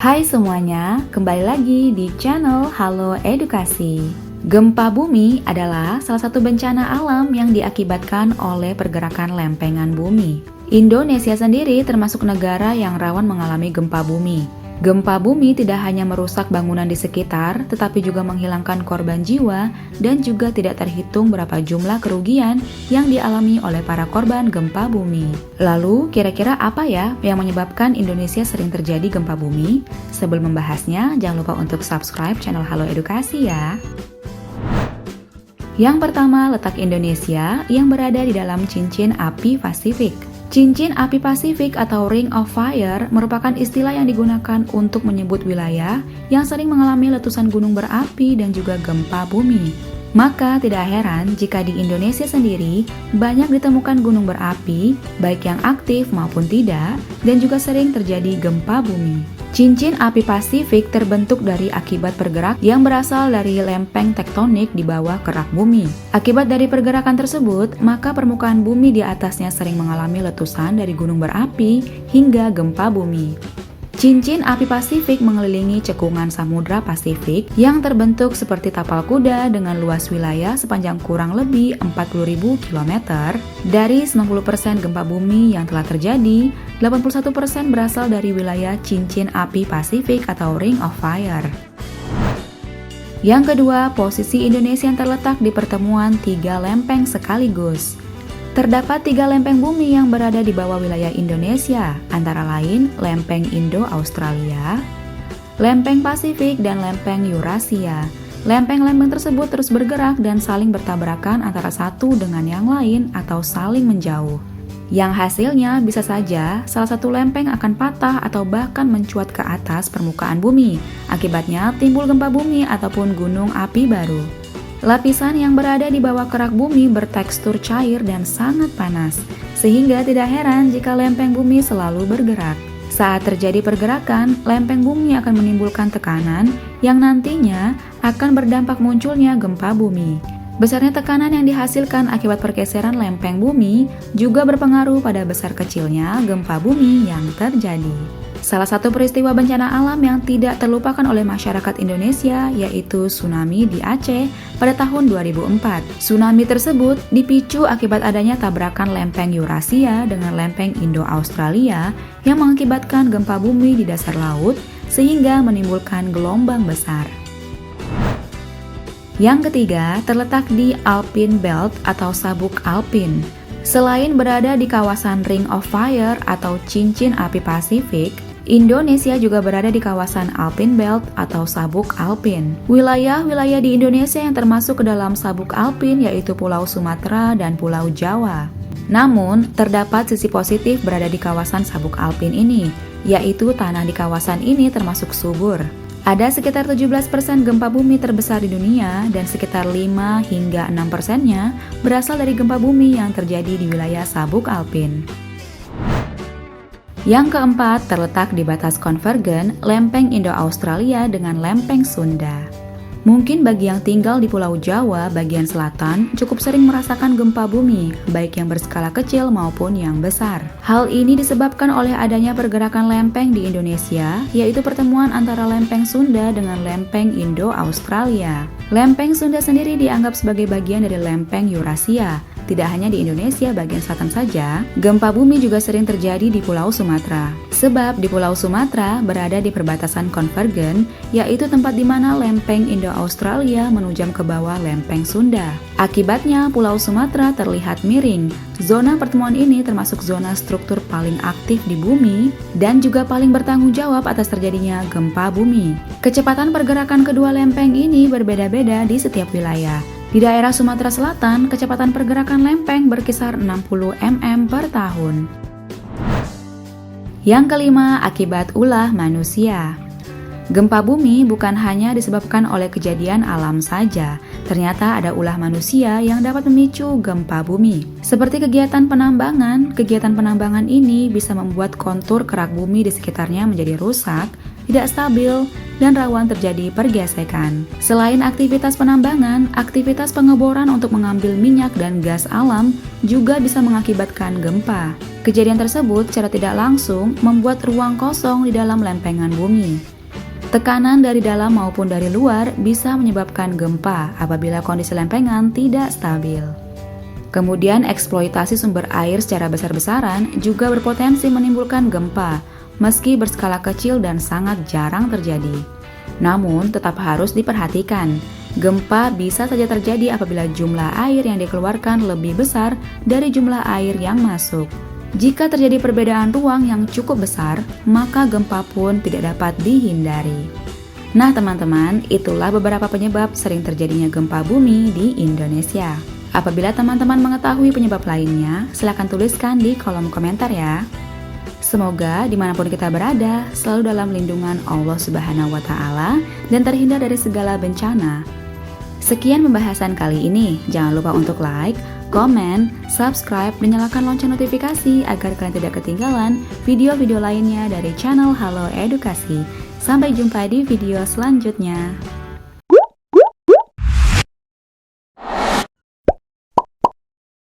Hai semuanya, kembali lagi di channel Halo Edukasi. Gempa bumi adalah salah satu bencana alam yang diakibatkan oleh pergerakan lempengan bumi. Indonesia sendiri termasuk negara yang rawan mengalami gempa bumi. Gempa bumi tidak hanya merusak bangunan di sekitar, tetapi juga menghilangkan korban jiwa dan juga tidak terhitung berapa jumlah kerugian yang dialami oleh para korban gempa bumi. Lalu, kira-kira apa ya yang menyebabkan Indonesia sering terjadi gempa bumi? Sebelum membahasnya, jangan lupa untuk subscribe channel Halo Edukasi ya. Yang pertama, letak Indonesia yang berada di dalam cincin api Pasifik. Cincin api Pasifik atau Ring of Fire merupakan istilah yang digunakan untuk menyebut wilayah yang sering mengalami letusan gunung berapi dan juga gempa bumi. Maka tidak heran jika di Indonesia sendiri banyak ditemukan gunung berapi, baik yang aktif maupun tidak, dan juga sering terjadi gempa bumi. Cincin api Pasifik terbentuk dari akibat pergerak yang berasal dari lempeng tektonik di bawah kerak bumi. Akibat dari pergerakan tersebut, maka permukaan bumi di atasnya sering mengalami letusan dari gunung berapi hingga gempa bumi. Cincin api Pasifik mengelilingi cekungan Samudra Pasifik yang terbentuk seperti tapal kuda dengan luas wilayah sepanjang kurang lebih 40.000 km. Dari 90% gempa bumi yang telah terjadi, 81% berasal dari wilayah cincin api Pasifik atau Ring of Fire. Yang kedua, posisi Indonesia yang terletak di pertemuan 3 lempeng sekaligus. Terdapat 3 lempeng bumi yang berada di bawah wilayah Indonesia, antara lain lempeng Indo-Australia, lempeng Pasifik, dan lempeng Eurasia. Lempeng-lempeng tersebut terus bergerak dan saling bertabrakan antara satu dengan yang lain atau saling menjauh. Yang hasilnya bisa saja salah satu lempeng akan patah atau bahkan mencuat ke atas permukaan bumi. Akibatnya timbul gempa bumi ataupun gunung api baru. Lapisan yang berada di bawah kerak bumi bertekstur cair dan sangat panas, sehingga tidak heran jika lempeng bumi selalu bergerak. Saat terjadi pergerakan, lempeng bumi akan menimbulkan tekanan yang nantinya akan berdampak munculnya gempa bumi. Besarnya tekanan yang dihasilkan akibat pergeseran lempeng bumi juga berpengaruh pada besar kecilnya gempa bumi yang terjadi. Salah satu peristiwa bencana alam yang tidak terlupakan oleh masyarakat Indonesia yaitu tsunami di Aceh pada tahun 2004. Tsunami tersebut dipicu akibat adanya tabrakan lempeng Eurasia dengan lempeng Indo-Australia yang mengakibatkan gempa bumi di dasar laut sehingga menimbulkan gelombang besar. Yang ketiga, terletak di Alpine Belt atau sabuk alpin. Selain berada di kawasan Ring of Fire atau cincin api Pasifik, Indonesia juga berada di kawasan Alpine Belt atau sabuk alpin. Wilayah-wilayah di Indonesia yang termasuk ke dalam sabuk alpin yaitu Pulau Sumatera dan Pulau Jawa. Namun, terdapat sisi positif berada di kawasan sabuk alpin ini, yaitu tanah di kawasan ini termasuk subur. Ada sekitar 17% gempa bumi terbesar di dunia dan sekitar 5 hingga 6%-nya berasal dari gempa bumi yang terjadi di wilayah sabuk alpin. Yang keempat, terletak di batas konvergen lempeng Indo-Australia dengan lempeng Sunda. Mungkin bagi yang tinggal di Pulau Jawa bagian selatan cukup sering merasakan gempa bumi, baik yang berskala kecil maupun yang besar. Hal ini disebabkan oleh adanya pergerakan lempeng di Indonesia, yaitu pertemuan antara lempeng Sunda dengan lempeng Indo-Australia. Lempeng Sunda sendiri dianggap sebagai bagian dari lempeng Eurasia. Tidak hanya di Indonesia bagian selatan saja, gempa bumi juga sering terjadi di Pulau Sumatera. Sebab di Pulau Sumatera berada di perbatasan konvergen, yaitu tempat di mana lempeng Indo-Australia menujam ke bawah lempeng Sunda. Akibatnya Pulau Sumatera terlihat miring. Zona pertemuan ini termasuk zona struktur paling aktif di bumi dan juga paling bertanggung jawab atas terjadinya gempa bumi. Kecepatan pergerakan kedua lempeng ini berbeda-beda di setiap wilayah. Di daerah Sumatera Selatan, kecepatan pergerakan lempeng berkisar 60 mm per tahun. Yang kelima, akibat ulah manusia. Gempa bumi bukan hanya disebabkan oleh kejadian alam saja, ternyata ada ulah manusia yang dapat memicu gempa bumi. Seperti kegiatan penambangan ini bisa membuat kontur kerak bumi di sekitarnya menjadi rusak, tidak stabil, dan rawan terjadi pergesekan. Selain aktivitas penambangan, aktivitas pengeboran untuk mengambil minyak dan gas alam juga bisa mengakibatkan gempa. Kejadian tersebut secara tidak langsung membuat ruang kosong di dalam lempengan bumi. Tekanan dari dalam maupun dari luar bisa menyebabkan gempa apabila kondisi lempengan tidak stabil. Kemudian eksploitasi sumber air secara besar-besaran juga berpotensi menimbulkan gempa, meski berskala kecil dan sangat jarang terjadi. Namun tetap harus diperhatikan, gempa bisa saja terjadi apabila jumlah air yang dikeluarkan lebih besar dari jumlah air yang masuk. Jika terjadi perbedaan ruang yang cukup besar, maka gempa pun tidak dapat dihindari. Nah teman-teman, itulah beberapa penyebab sering terjadinya gempa bumi di Indonesia. Apabila teman-teman mengetahui penyebab lainnya, silakan tuliskan di kolom komentar ya. Semoga dimanapun kita berada, selalu dalam lindungan Allah Subhanahu wa Ta'ala dan terhindar dari segala bencana. Sekian pembahasan kali ini. Jangan lupa untuk like, komen, subscribe, dan nyalakan lonceng notifikasi agar kalian tidak ketinggalan video-video lainnya dari channel Halo Edukasi. Sampai jumpa di video selanjutnya.